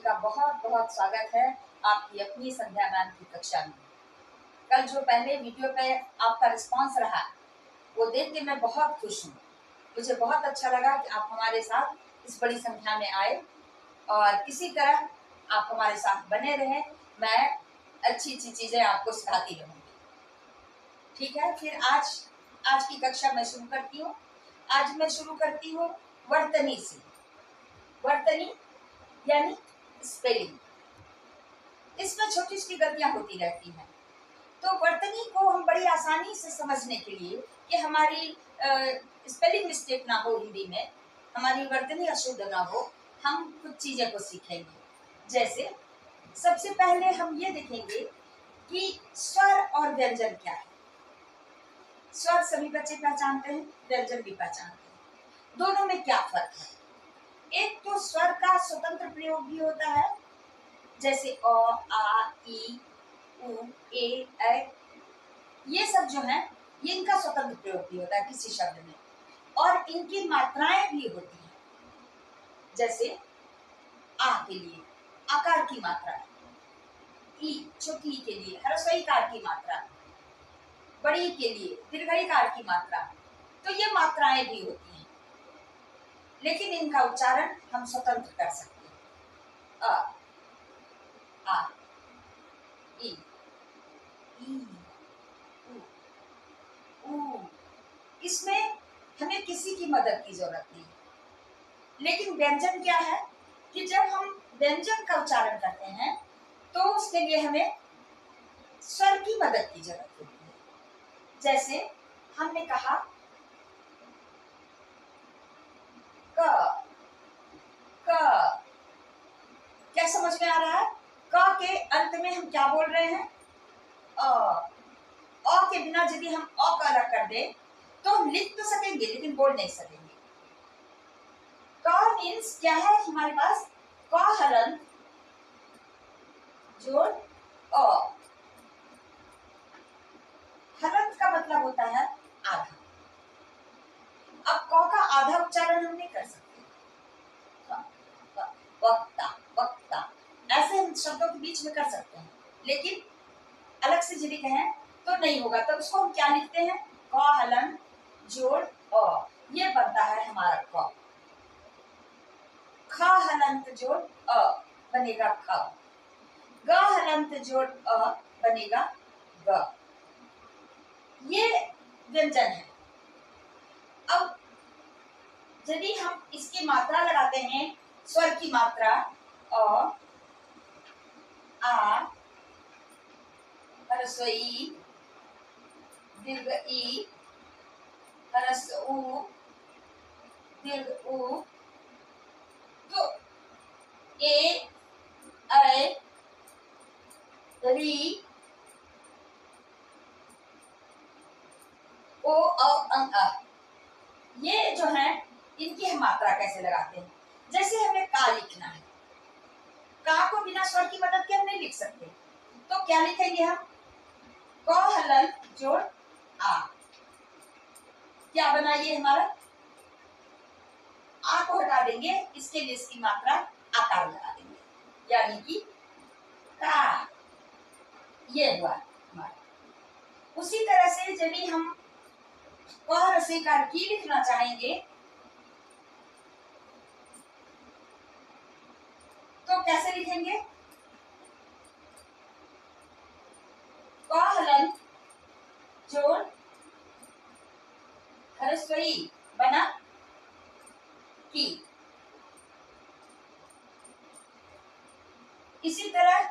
का बहुत बहुत स्वागत है आपकी अपनी संध्या मैम की कक्षा में। कल जो पहले वीडियो पे आपका रिस्पांस रहा वो देख के मैं बहुत खुश हूँ। मुझे बहुत अच्छा लगा कि आप हमारे साथ इस बड़ी संख्या में आए और इसी तरह आप हमारे साथ बने रहें। मैं अच्छी अच्छी चीजें आपको सिखाती रहूँगी। ठीक है, फिर आज की कक्षा मैं शुरू करती हूँ। आज मैं शुरू करती हूँ वर्तनी से। वर्तनी यानी स्पेलिंग। इसमें छोटी छोटी गलतियां होती रहती हैं, तो वर्तनी को हम बड़ी आसानी से समझने के लिए कि हमारी स्पेलिंग मिस्टेक ना हो, हिंदी में हमारी वर्तनी अशुद्ध ना हो, हम कुछ चीजें को सीखेंगे। जैसे सबसे पहले हम ये देखेंगे कि स्वर और व्यंजन क्या है। स्वर सभी बच्चे पहचानते हैं, व्यंजन भी पहचानते हैं। दोनों में क्या फर्क है? एक तो स्वर का स्वतंत्र प्रयोग भी होता है, जैसे अ, आ, ई, उ, ए, ऐ, ये सब जो है ये इनका स्वतंत्र प्रयोग भी होता है किसी शब्द में, और इनकी मात्राएं भी होती हैं। जैसे आ के लिए आकार की मात्रा, ई छोटी ई के लिए ह्रस्व ईकार की मात्रा, बड़ी के लिए दीर्घईकार की मात्रा। तो ये मात्राएं भी होती हैं, लेकिन इनका उच्चारण हम स्वतंत्र कर सकते हैं। अ, आ, ई, ऊ। इसमें हमें किसी की मदद की जरूरत नहीं। लेकिन व्यंजन क्या है कि जब हम व्यंजन का उच्चारण करते हैं तो उसके लिए हमें स्वर की मदद की जरूरत होती है। जैसे हमने कहा क, क, क्या समझ में आ रहा है? क के अंत में हम क्या बोल रहे हैं? अ के बिना यदि हम अ का अलग कर दें तो हम लिख तो सकेंगे लेकिन बोल नहीं सकेंगे। क मीन्स क्या है हमारे पास? क हलन जोड़ अ। हलंत का मतलब होता है आधा। अब क का आधा उच्चारण हम नहीं कर सकते। वक्ता, वक्ता, ऐसे हम शब्दों के बीच में कर सकते हैं, लेकिन अलग से यदि कहें तो नहीं होगा। तो उसको हम क्या लिखते हैं? क हलन जोड़ अ, ये बनता है हमारा क। ख हलंत जोड़ अ बनेगा ख। ग हलंत जोड़ अ बनेगा ग। ये व्यंजन है। अब यदि हम इसकी मात्रा लगाते हैं, स्वर की मात्रा अ, आ, ह्रस्व ई, दीर्घ ई, ह्रस्व उ, दीर्घ उ, तो ए, ऐ, री, ओ, अ, अ, ये जो है इनकी हम मात्रा कैसे लगाते हैं? जैसे हमें का लिखना है, का को बिना स्वर की मदद के हम नहीं लिख सकते, तो क्या लिखेंगे हम? क हलन जोड़ आ। क्या बना ये हमारा? आ को हटा देंगे, इसके लिए इसकी मात्रा आकार लगा देंगे, यानी कि का। ये हुआ हमारा। उसी तरह से यदि हम क ह्रस्व ईकार की लिखना चाहेंगे तो कैसे लिखेंगे? क हलन जोड़ ह्रस्व ई बना की। इसी तरह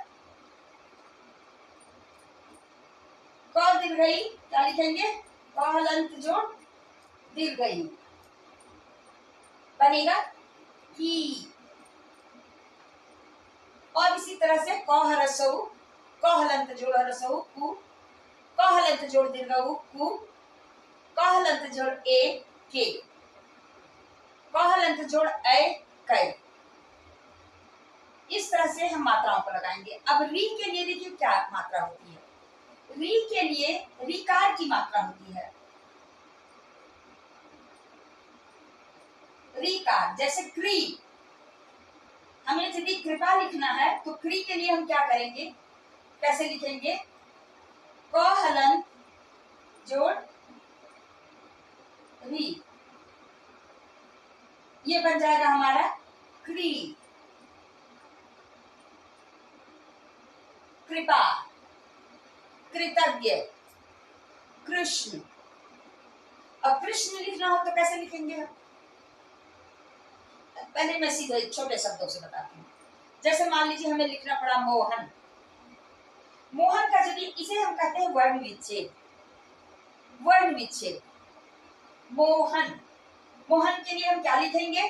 क दीर्घ ई क्या लिखेंगे? क हलंत जोड़ दीर्घ ई बनेगा की। और इसी तरह से क ह्रस्व उ, क हलंत जोड़ ह्रस्व उ कु, क हलंत जोड़ दीर्घ उ कु, क हलंत जोड़ ए के, क हलंत जोड़ ऐ कै। इस तरह से हम मात्राओं को लगाएंगे। अब री के लिए देखिए क्या मात्रा होती है। री के लिए रीकार की मात्रा होती है। रीकार जैसे क्री, हमें यदि कृपा लिखना है तो क्री के लिए हम क्या करेंगे, कैसे लिखेंगे, क हलन जोड़ री, ये बन जाएगा हमारा क्री, कृपा, कृतज्ञ, कृष्ण। अब कृष्ण लिखना हो तो कैसे लिखेंगे हम, पहले मैं सीधे छोटे शब्दों से बताती हूँ। जैसे मान लीजिए हमें लिखना पड़ा मोहन, मोहन का यदि इसे हम कहते हैं वर्ण विच्छेद, वर्ण विच्छेद, मोहन, मोहन के लिए हम क्या लिखेंगे,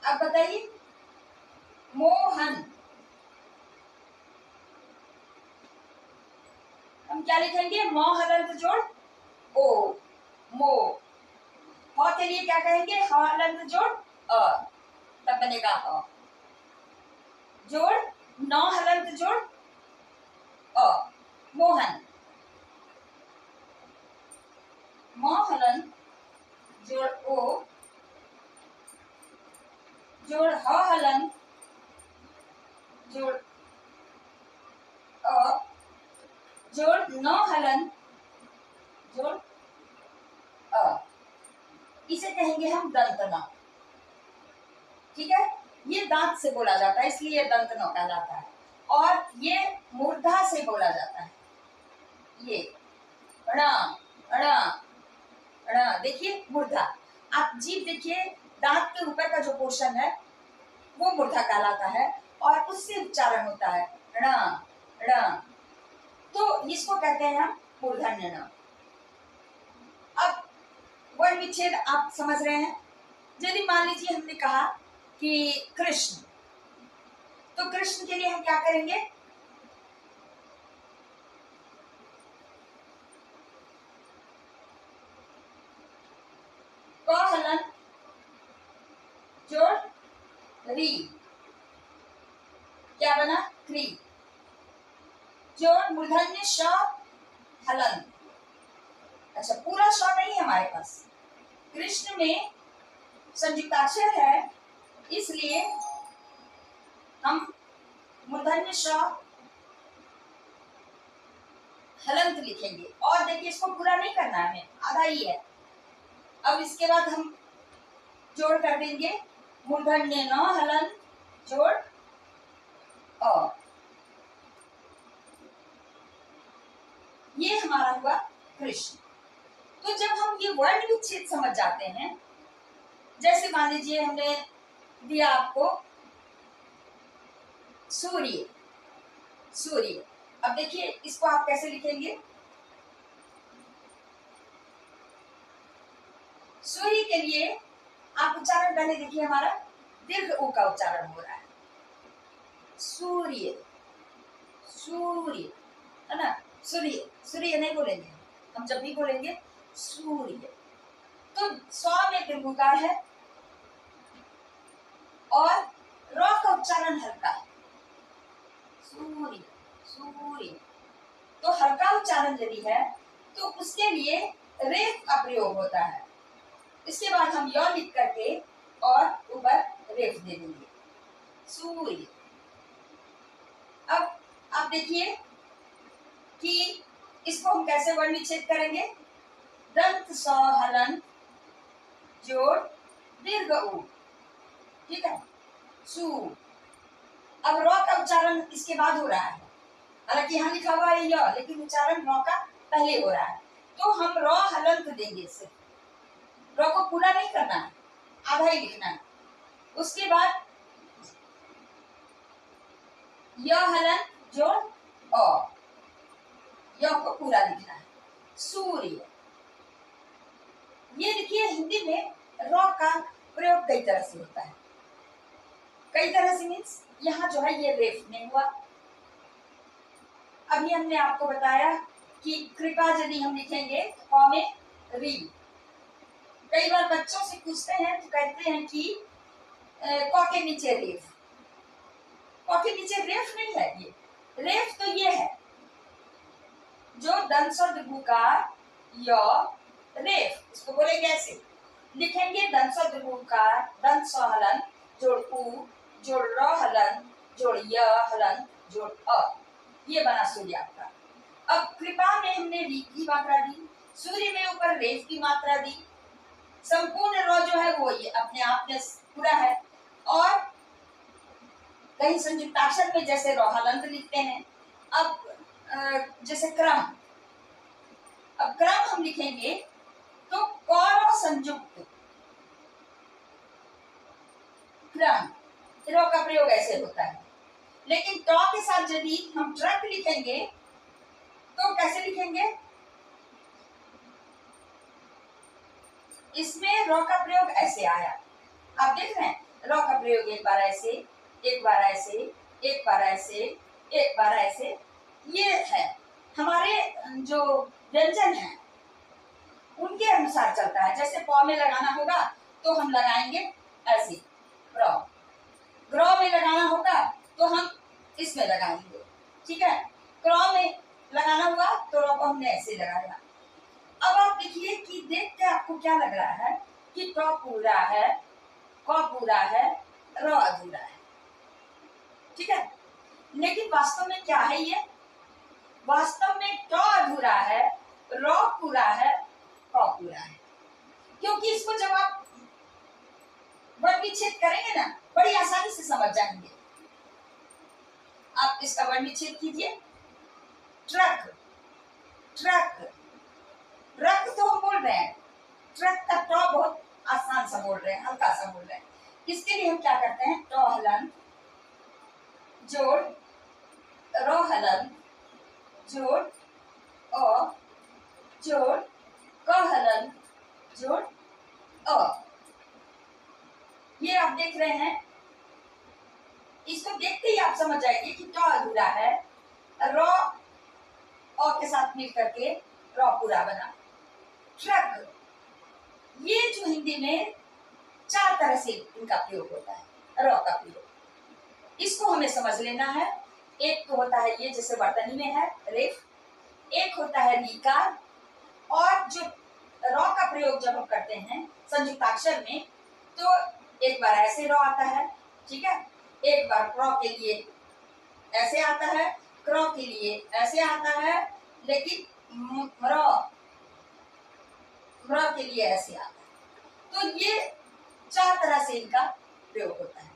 अब बताइए, मोहन हम क्या लिखेंगे, मो हलंत जोड़ ओ, मो, ह के लिए क्या कहेंगे, ह हलंत जोड़ अ, तब बनेगा अ, जोड़ नौ हलंत जोड़ अ, मोहन, मो हलंत जोड़ ओ, जोड़ ह हलंत जोड़ अ, जोड़ नौ हलन जोड़ अ, इसे कहेंगे हम दंत नौ। ठीक है, ये दांत से बोला जाता है इसलिए दंत नौ कहलाता है, और ये मूर्धा से बोला जाता है, ये ण ण ण, देखिए मूर्धा, आप जीभ देखिए, दांत के ऊपर का जो पोर्शन है वो मूर्धा कहलाता है और उससे उच्चारण होता है ण ण, तो इसको कहते हैं हम मूर्धन्य न। अब वर्ण विच्छेद आप समझ रहे हैं। यदि मान लीजिए हमने कहा कि कृष्ण, तो कृष्ण के लिए हम क्या करेंगे, क हलन जोड़ री, क्या बना, क्री, जोड़ मूर्धन्य श हलन, अच्छा पूरा श नहीं है हमारे पास, कृष्ण में संयुक्ताक्षर है इसलिए हम मूर्धन्य श हलंत लिखेंगे, और देखिए इसको पूरा नहीं करना है, हमें आधा ही है। अब इसके बाद हम जोड़ कर देंगे मूर्धन्य न हलंत जोड़ अ, ये हमारा हुआ कृष्ण। तो जब हम ये वर्ण विच्छेद समझ जाते हैं, जैसे मान लीजिए हमने दिया आपको सूर्य, सूर्य, अब देखिए इसको आप कैसे लिखेंगे, सूर्य के लिए आप उच्चारण पहले देखिए, हमारा दीर्घ उ का उच्चारण हो रहा है, सूर्य, सूर्य, है ना, सूर्य, सूर्य नहीं बोलेंगे हम, जब भी बोलेंगे सूर्य, तो स्व में दीर्घकार है और र का उच्चारण हल्का है, सूर्य, सूर्य, तो हल्का उच्चारण यदि है तो उसके लिए रेफ का प्रयोग होता है। इसके बाद हम य लिख करके और ऊपर रेफ दे देंगे, सूर्य। अब आप देखिए कि इसको हम कैसे वर्ण विच्छेद करेंगे, दंत स हलन जोड़ दीर्घ उ, ठीक है, सू। अब र का उच्चारण इसके बाद हो रहा है, हालांकि यहाँ लिखा हुआ है य, लेकिन उच्चारण र का पहले हो रहा है, तो हम र हलंत देंगे, सिर्फ र को पूरा नहीं करना है, आधा ही लिखना है। उसके बाद य हलन जोड़ अ, य को पूरा लिखना है, सूर्य। ये देखिए हिंदी में र का प्रयोग कई तरह से होता है, कई तरह से मीन्स यहाँ जो है ये रेफ नहीं हुआ। अभी हमने आपको बताया कि कृपा यदि हम लिखेंगे क में री, कई बार बच्चों से पूछते हैं तो कहते हैं कि क के नीचे रेफ, क के नीचे रेफ नहीं है, ये रेफ तो ये है जो दंत स्वर दीर्घकार य रेफ, इसको बोलेंगे ऐसे, लिखेंगे दंत द्विगुणकार, दंत स हलन जोड़ उ जोड़ र हलन जोड़ य हलन जोड़ अ, ये बना सूर्य आपका। अब कृपा में हमने री की मात्रा दी, सूर्य में ऊपर रेफ की मात्रा दी, संपूर्ण रो जो है वो ये अपने आप में पूरा है। और कहीं संयुक्ताक्षर में जैसे रो हलंत लिखते हैं। अब जैसे क्रम, अब क्रम हम लिखेंगे तो कौर संयुक्त क्रम, रो का प्रयोग ऐसे होता है। लेकिन टॉ के साथ यदि हम ट्रक लिखेंगे तो कैसे लिखेंगे, इसमें रो का प्रयोग ऐसे आया, आप देख रहे हैं, रो का प्रयोग एक बार ऐसे, एक बार ऐसे, एक बार ऐसे, एक बार ऐसे, ये है हमारे जो व्यंजन है उनके अनुसार चलता है। जैसे पौ में लगाना होगा तो हम लगाएंगे ऐसे रो, ग्रो में लगाना होगा तो हम इसमें लगाएंगे, ठीक है। क्रॉ में लगाना हुआ तो रो को हमने ऐसे लगाया। अब आप देखिए कि देख के आपको क्या लग रहा है कि क पूरा है, क पूरा है, र अधूरा है, ठीक है। लेकिन वास्तव में क्या है ये, वास्तव में ट अधूरा है, र पूरा है, क पूरा है। क्योंकि इसको जब आप वर्ण विच्छेद करेंगे ना बड़ी आसानी से समझ जाएंगे। आप इसका वर्ण विच्छेद कीजिए, ट्रक, ट्रक, ट्रक तो हम बोल रहे हैं, ट्रक का ट बहुत आसान सा बोल रहे हैं, हल्का सा बोल रहे हैं। इसके लिए हम क्या करते हैं, ट हलन जोड़ रो हलन जोड़ अ जोड़ क हलन जोड़ अ, ये आप देख रहे हैं। इसको देखते ही आप समझ जाएंगे कि ट अधूरा है, रो अ के साथ मिल करके रो पूरा बना। ट्रक, ये जो हिंदी में 4 तरह से इनका प्रयोग होता है, रो का प्रयोग, इसको हमें समझ लेना है। एक तो होता है ये जैसे वर्तनी में है रेफ, एक होता है रीकार, और जो रो का प्रयोग जब हम करते हैं संयुक्ताक्षर में तो एक बार ऐसे रो आता है, ठीक है, एक बार क्रो के लिए ऐसे आता है, क्रो के लिए ऐसे आता है, लेकिन रो के लिए ऐसे आता है। तो ये 4 तरह से इनका प्रयोग होता है।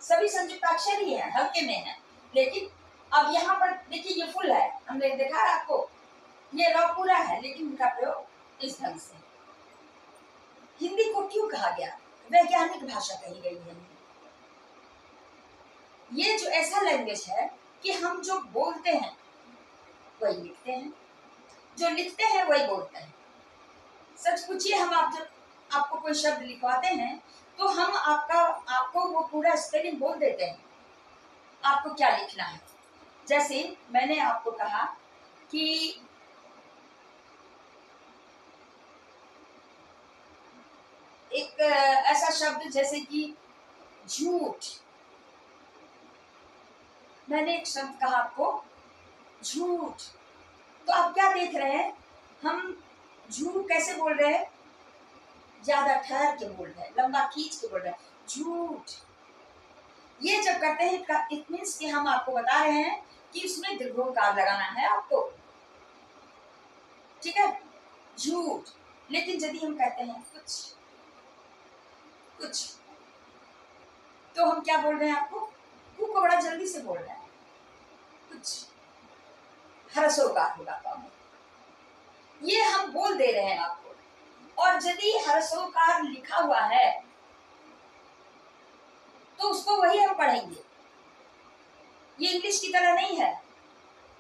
सभी संयुक्ताक्षर ही है, हल्के में है, लेकिन अब यहाँ पर देखिए ये फुल है, हमने देखा आपको, ये रो पूरा है, लेकिन इनका प्रयोग इस ढंग से। हिंदी को क्यों कहा गया, वैज्ञानिक भाषा कही गई है। ये जो ऐसा लैंग्वेज है कि हम जो बोलते हैं वही लिखते हैं, जो लिखते हैं वही बोलते हैं। सच पूछिए, हम आप जब आपको कोई शब्द लिखवाते हैं तो हम आपको वो पूरा स्पेलिंग बोल देते हैं, आपको क्या लिखना है। जैसे मैंने आपको कहा कि एक ऐसा शब्द जैसे कि झूठ, मैंने एक शब्द कहा आपको झूठ, तो आप क्या देख रहे हैं, हम झूठ कैसे बोल रहे हैं, ज्यादा ठहर के बोल रहे हैं, लंबा खींच के बोल रहे हैं, झूठ। ये जब करते हैं इट मींस कि हम आपको बता रहे हैं कि उसमें दीर्घोकार लगाना है आपको, ठीक है, झूठ। लेकिन यदि हम कहते हैं कुछ कुछ, तो हम क्या बोल रहे हैं, आपको कु को बड़ा जल्दी से बोल रहे हैं, कुछ ह्रस्वकार होगा काम, ये हम बोल दे रहे हैं आपको। और यदि ह्रस्वकार लिखा हुआ है तो उसको वही हम पढ़ेंगे। ये इंग्लिश की तरह नहीं है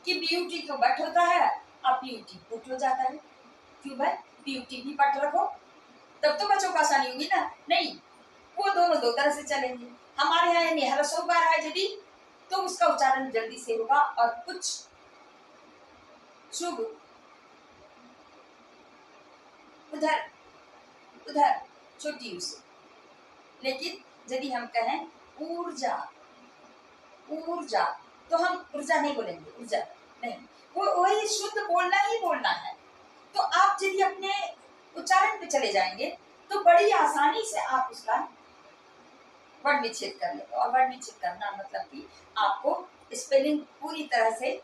कि ब्यूटी तो बट होता है और ब्यूटी पुट हो जाता है। क्यों भाई, ब्यूटी भी पट रखो तब तो बच्चों को आसानी होगी ना, नहीं, वो दोनों दो तरह से चलेंगे। हमारे यहाँ यानी ह्रस्वकार है यदि तो उसका उच्चारण जल्दी से होगा, और कुछ शुभ उधर उधर छोटी उसे। लेकिन यदि हम कहें ऊर्जा, ऊर्जा, तो हम ऊर्जा नहीं बोलेंगे, ऊर्जा नहीं, वो वही शुद्ध बोलना ही बोलना है। तो आप यदि अपने उच्चारण पे चले जाएंगे तो बड़ी आसानी से आप उसका वर्ण विच्छेद कर लेंगे। और वर्ण विच्छेद करना मतलब कि आपको स्पेलिंग पूरी तरह से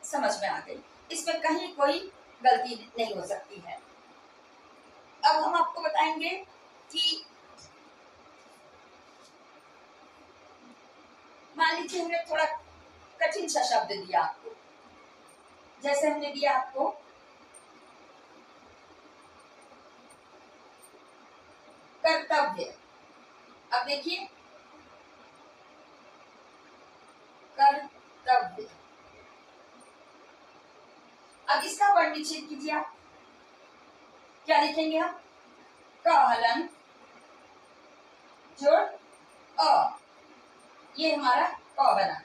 समझ में आ गई, इसमें कहीं कोई गलती नहीं हो सकती है। अब हम आपको बताएंगे कि मान लीजिए हमने थोड़ा कठिन सा शब्द दिया आपको, जैसे हमने दिया आपको कर्तव्य। अब देखिए कर्तव्य, अब इसका वर्ण विच्छेद कीजिए आप। क्या लिखेंगे हम? क हलन जोड़ अ, ये हमारा क बना।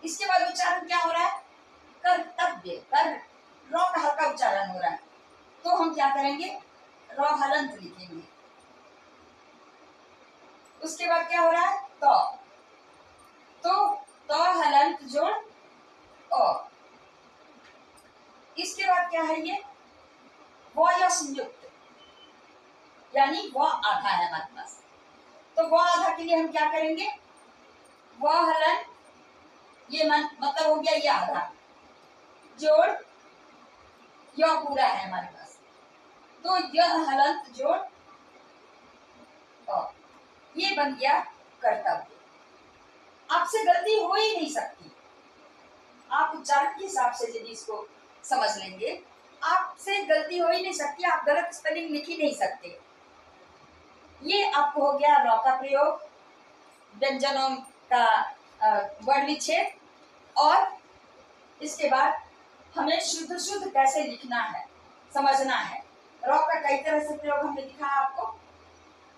इसके बाद उच्चारण क्या हो रहा है? कर्तव्य, कर र का हल्का उच्चारण हो रहा है, तो हम क्या करेंगे? र हलंत लिखेंगे। उसके बाद क्या हो रहा है? तो त हलंत जोड़ अ। इसके बाद क्या है? ये व या संयुक्त, यानी व आधा है हमारे पास, तो व आधा के लिए हम क्या करेंगे? व हलन, ये मतलब हो गया ये आधा, जोड़ य पूरा है हमारे पास, तो यह हलंत जोड़ अ, ये बन गया कर्तव्य। आपसे गलती हो ही नहीं सकती, आप उच्चारण के हिसाब से यदि इसको समझ लेंगे, आपसे गलती हो ही नहीं सकती, आप गलत स्पेलिंग लिख ही नहीं सकते। ये आपको हो गया र का प्रयोग, व्यंजनों का वर्ण विच्छेद, और इसके बाद हमें शुद्ध शुद्ध कैसे लिखना है समझना है। र का कई तरह से प्रयोग हमने दिखाया आपको।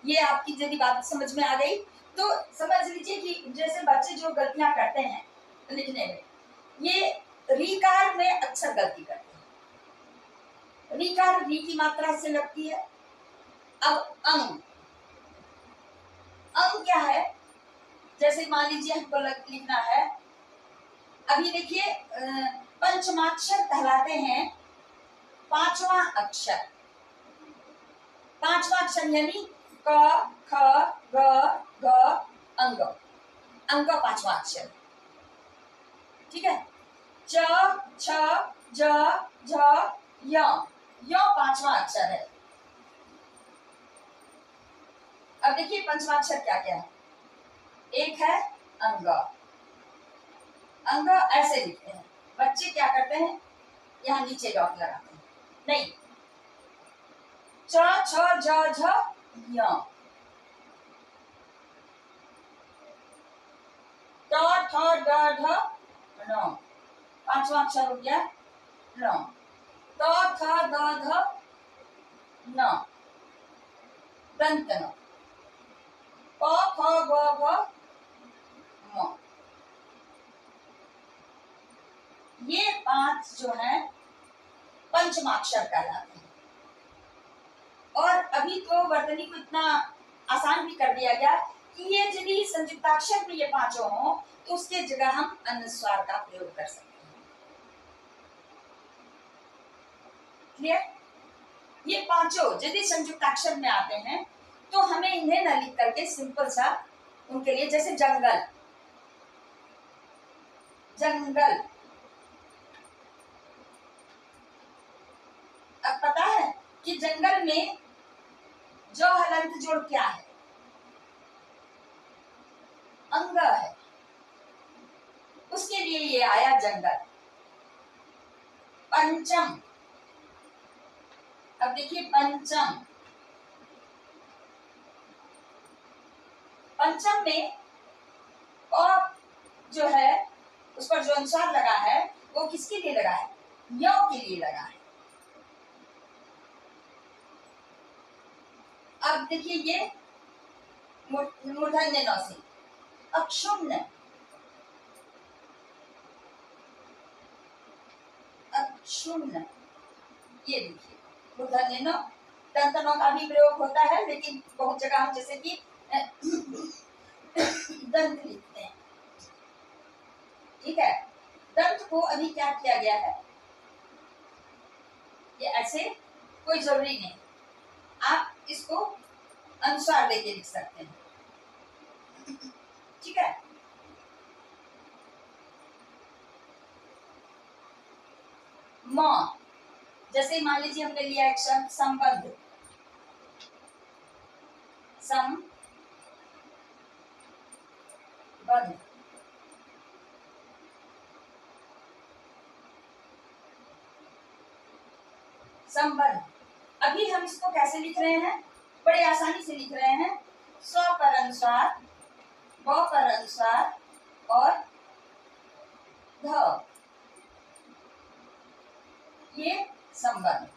ये आपकी यदि बात समझ में आ गई तो समझ लीजिए कि जैसे बच्चे जो गलतियां करते हैं लिखने में, ये रीकार में अक्सर गलती करते हैं। रीकार री की मात्रा से लगती है। अब अंग, अंग क्या है? जैसे मान लीजिए हमको लिखना है, अभी देखिए पंचमाक्षर कहलाते हैं पांचवा अक्षर। पांचवा अक्षर यानी क ख ग घ अंग, अंग पांचवा अक्षर, ठीक है। च छ ज झ य पांचवा अक्षर है। अब देखिए पंचवा अक्षर क्या क्या है? एक है अंग, अंग ऐसे लिखते हैं बच्चे, क्या करते हैं? यहाँ नीचे डॉट लगाते हैं, नहीं, च छ ज झ य, ट ठ ड ढ ण, पांचवा अक्षर हो गया ण, त थ द ध न, दंत न, प फ ब भ म। ये पांच जो है पंचमाक्षर कहलाते हैं। और अभी तो वर्तनी को इतना आसान भी कर दिया गया कि ये यदि संयुक्ताक्षर में ये पांचों हो तो उसके जगह हम अनुस्वार का प्रयोग कर सकते हैं। क्लियर? ये पांचों यदि संयुक्ताक्षर में आते हैं तो हमें इन्हें न लिख करके सिंपल सा उनके लिए, जैसे जंगल, जंगल। अब पता है कि जंगल में जो हलंत जोड़ क्या है? अंग है, उसके लिए ये आया जंगल। पंचम, अब देखिए पंचम, पंचम में और जो है उस पर जो अनुस्वार लगा है वो किसके लिए लगा है? य के लिए लगा है। अब देखिए ये मूर्धन्य न से अक्षुण्ण, अक्षुण्ण, ये देखिए मूर्धन्य न, दंत न का भी प्रयोग होता है, लेकिन बहुत जगह हम जैसे कि दंत लिखते हैं, ठीक है। दंत को अभी क्या किया गया है? ये ऐसे कोई जरूरी नहीं, आप इसको अनुसार लेके लिख सकते हैं। ठीक है। म, जैसे मान लीजिए हमने लिया एक शब्द संबंध, संबंध, संबंध। अभी हम इसको कैसे लिख रहे हैं, बड़े आसानी से लिख रहे हैं, स्व पर अनुस्वार, ब पर अनुस्वार और ध, ये संबंध।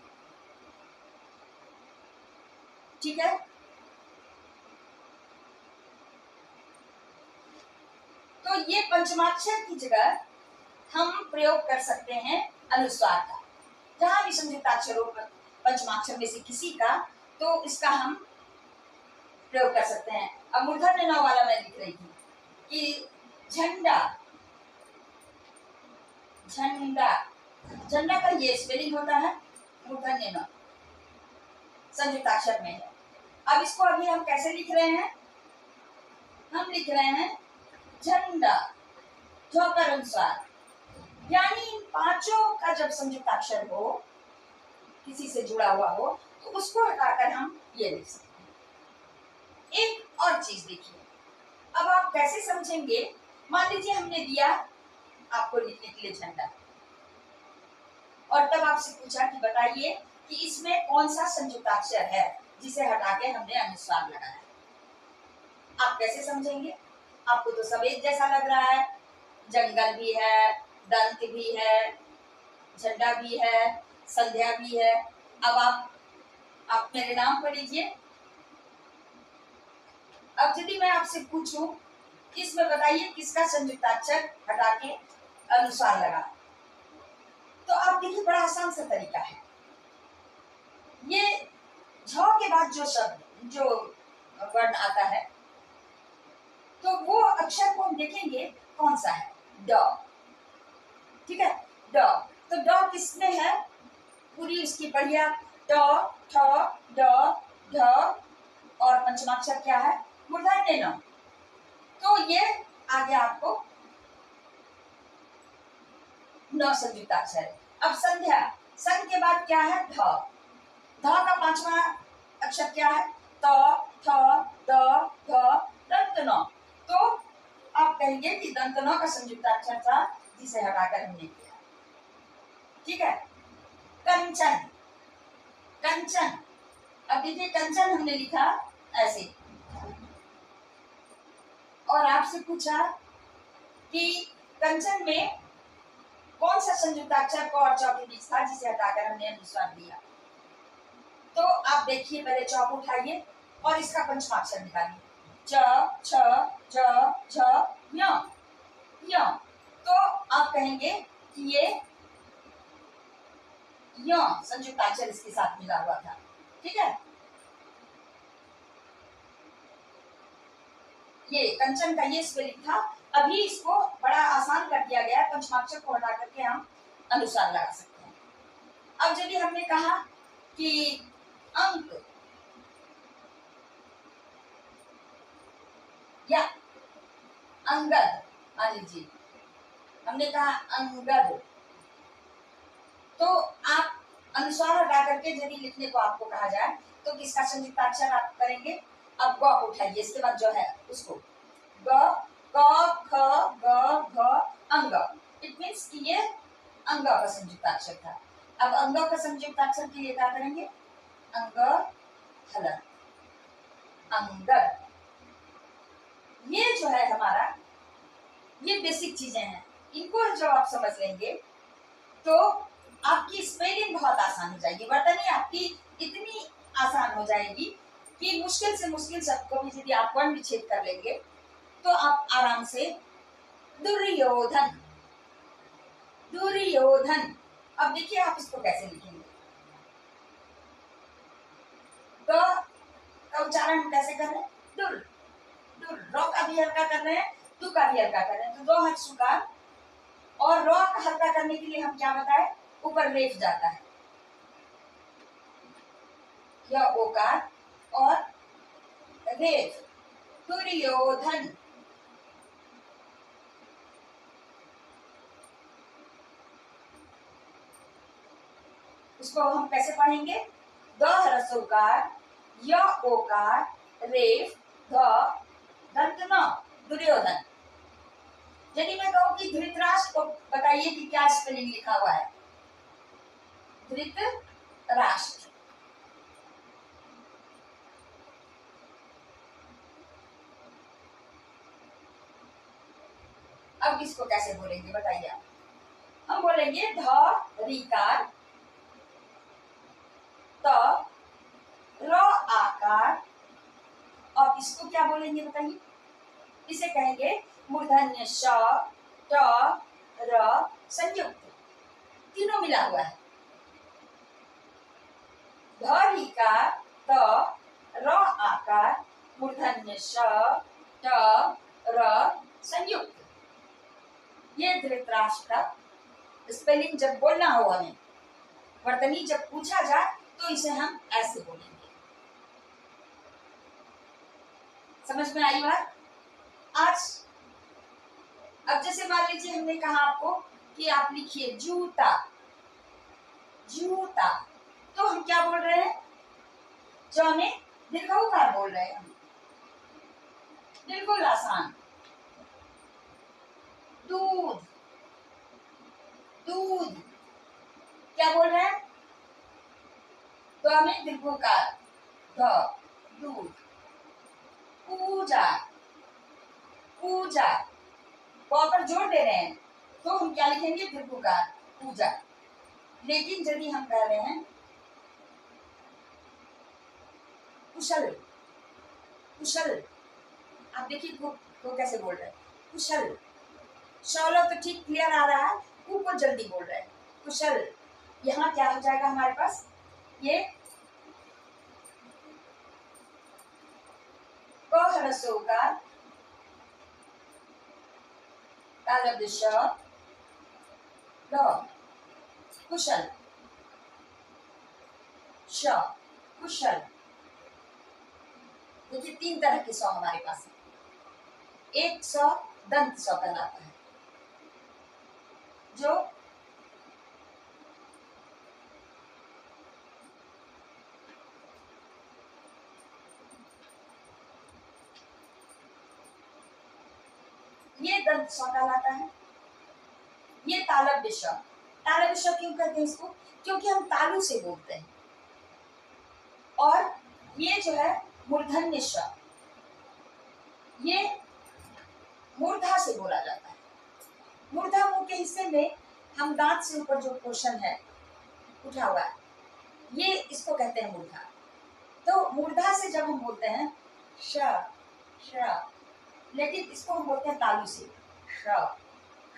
ठीक है। तो ये पंचमाक्षर की जगह हम प्रयोग कर सकते हैं अनुस्वार का, जहां भी संयुक्ताक्षरों पर पंचमाक्षर में से किसी का, तो इसका हम प्रयोग कर सकते हैं। अब मूर्धन्य न वाला मैं लिख रही थी कि झंडा, झंडा, झंडा का ये स्पेलिंग होता है मूर्धन्य न, संयुक्ताक्षर में है। अब इसको अभी हम कैसे लिख रहे हैं, हम लिख रहे हैं झंडा, झ पर अनुस्वार, यानी इन पांचों का जब संयुक्ताक्षर हो, किसी से जुड़ा हुआ हो, तो उसको हटाकर हम ये लिख सकते हैं। एक और चीज देखिए, अब आप कैसे समझेंगे, मान लीजिए हमने दिया आपको लिखने के लिए झंडा, और तब आपसे पूछा कि बताइए कि इसमें कौन सा संयुक्ताक्षर है जिसे हटा के हमने अनुस्वार लगाया, आप कैसे समझेंगे? आपको तो सब एक जैसा लग रहा है, जंगल भी है, दंत भी है, झंडा भी है, संध्या भी है। अब आप मेरे नाम पढ़िए। अब यदि मैं आपसे पूछूं इसमें बताइए किसका संयुक्ताक्षर हटा के अनुस्वार लगा, तो आप देखिए बड़ा आसान सा तरीका है। ये झ के बाद जो शब्द, जो वर्ण आता है, तो वो अक्षर को हम देखेंगे कौन सा है, ड। ठीक है, ड। तो ड किसमें है, पूरी उसकी पढ़िए, ट, ठ, ड, ढ, और पंचमाक्षर क्या है, मूर्धन्य न। तो ये आ गया आपको न संयुक्ताक्षर। अब संध्या, संग के बाद क्या है, ध, ध का पांचवा अक्षर क्या है, त, थ, द, ध, दंत न। तो आप कहेंगे कि दंत न का संयुक्ताक्षर था जिसे हटाकर हमने किया। ठीक है। कंचन, कंचन, अब देखिए कंचन हमने लिखा ऐसे, और आपसे पूछा कि कंचन में कौन सा संयुक्ताक्षर क और च के बीच था जिसे हटाकर हमने अनुस्वार दिया। तो आप देखिए, पहले चौक उठाइए और इसका पंचमाक्षर निकालिए, च, छ, ज, झ, य। तो आप कहेंगे कि ये य संयुक्ताक्षर इसके साथ मिला हुआ था। ठीक है, ये कंचन का ये स्पेलिंग था। अभी इसको बड़ा आसान कर दिया गया, पंचमाक्षर को हटा करके हम अनुस्वार लगा सकते हैं। अब यदि हमने कहा कि अंक या अंगद, मान लीजिए हमने कहा अंगद, तो आप अनुस्वार हटा करके यदि लिखने को आपको कहा जाए तो किसका संयुक्ताक्षर आप करेंगे, अब ग उठाइए, इसके बाद जो है उसको ग, क, ख, ग, घ, अंग। इट मीन्स कि ये अंग का संयुक्ताक्षर था। अब अंग का संयुक्ताक्षर के लिए क्या करेंगे, अंग, हलंत, अंगद। ये जो है हमारा, ये बेसिक चीजें हैं, इनको जब आप समझ लेंगे तो आपकी स्पेलिंग बहुत आसान हो जाएगी, वर्तनी आपकी इतनी आसान हो जाएगी कि मुश्किल से मुश्किल शब्द को भी यदि आप वर्ण विच्छेद कर लेंगे तो आप आराम से, दुर्योधन, दुर्योधन। अब देखिए आप इसको कैसे लिखेंगे, ग का उच्चारण हम कैसे कर रहे हैं, दुर, दुर, र का भी हल्का कर रहे हैं, दु का भी हल्का कर रहे हैं, तो दो हर्ष का, और र का हल्का करने के लिए हम क्या बताए, ऊपर रेफ जाता है, यह ओकार और रेफ दुर्योधन। इसको हम कैसे पढ़ेंगे? द ह्रस्वकार य ओकार रेफ ध दंत न दुर्योधन। यदि मैं कहूं कि धृतराष्ट्र को बताइए कि क्या स्पेलिंग लिखा हुआ है? धृतराष्ट्र। अब इसको कैसे बोलेंगे बताइए आप? हम बोलेंगे ध रीकार त र आकार। और इसको क्या बोलेंगे बताइए? इसे कहेंगे मूर्धन्य श ट र संयुक्त, तीनों मिला हुआ है। ध ईकार त र आकार मूर्धन्य श ट र संयुक्त। ये धृतराष्ट्र का स्पेलिंग जब बोलना हो हमें, वर्तनी जब पूछा जाए तो इसे हम ऐसे बोलेंगे। समझ में आई बात? आज अब जैसे मान लीजिए हमने कहा आपको कि आप लिखिए जूता, जूता, तो हम क्या बोल रहे हैं? ज में दीर्घकार बोल रहे हैं हम, बिल्कुल आसान। दूध, दूध, क्या बोल रहे हैं? द में दीर्घकार ध, दूध। पूजा, पूजा, प पर जोर दे रहे हैं तो हम क्या लिखेंगे? दीर्घकार पूजा। लेकिन यदि हम कह रहे हैं कुशल, कुशल, आप देखिए को कैसे बोल रहे हैं? कुशल। शौलो तो ठीक क्लियर आ रहा है, को जल्दी बोल रहे हैं। कुशल। यहाँ क्या हो जाएगा हमारे पास? ये क ह्रस्वकार तालव्य श ल कुशल, श कुशल। देखिए तीन तरह के सौ हमारे पास है। एक सौ दंत सौ कहलाता है, जो ये दंत स कहलाता है। ये तालव्य श, तालव्य श क्यों कहते हैं इसको? क्योंकि हम तालु से बोलते हैं। और ये जो है मूर्धन्य श, ये मूर्धा से बोला जाता है। मूर्धा मुंह के हिस्से में हम दांत से ऊपर जो पोर्शन है उठा हुआ है, ये इसको कहते हैं मूर्धा। तो मूर्धा से जब हम बोलते हैं श, श, लेकिन इसको हम बोलते हैं तालु से श,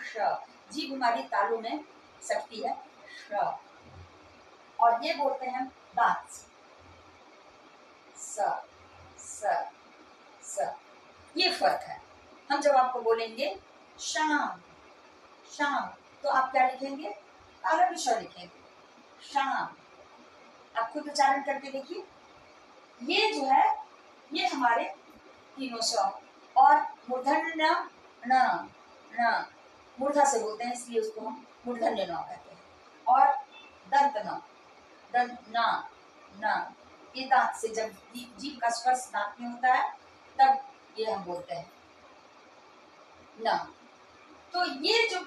श। जीभ हमारी तालु में सटती है श, और ये बोलते हैं दांत से स, स, स। ये फर्क है। हम जब आपको बोलेंगे शाम, शाम, तो आप क्या लिखेंगे? तालव्य श लिखेंगे, शाम। आप खुद उच्चारण करके देखिए। ये जो है ये हमारे तीनों स। और मूर्धन्य न, न मूर्धा से बोलते हैं इसलिए उसको हम मूर्धन्य न कहते हैं। और दंत न, दंत न, न, ये दांत से जब जीभ का स्पर्श दांत में होता है तब ये हम बोलते हैं न। तो ये जो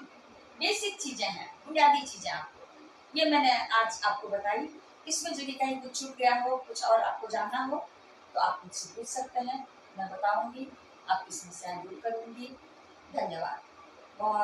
बेसिक चीजें हैं, बुनियादी चीजें आपको ये मैंने आज आपको बताई। इसमें यदि कहीं कुछ छूट गया हो, कुछ और आपको जानना हो तो आप मुझसे पूछ सकते हैं, मैं बताऊंगी, आपकी समस्याएं दूर करूंगी। धन्यवाद। बहुत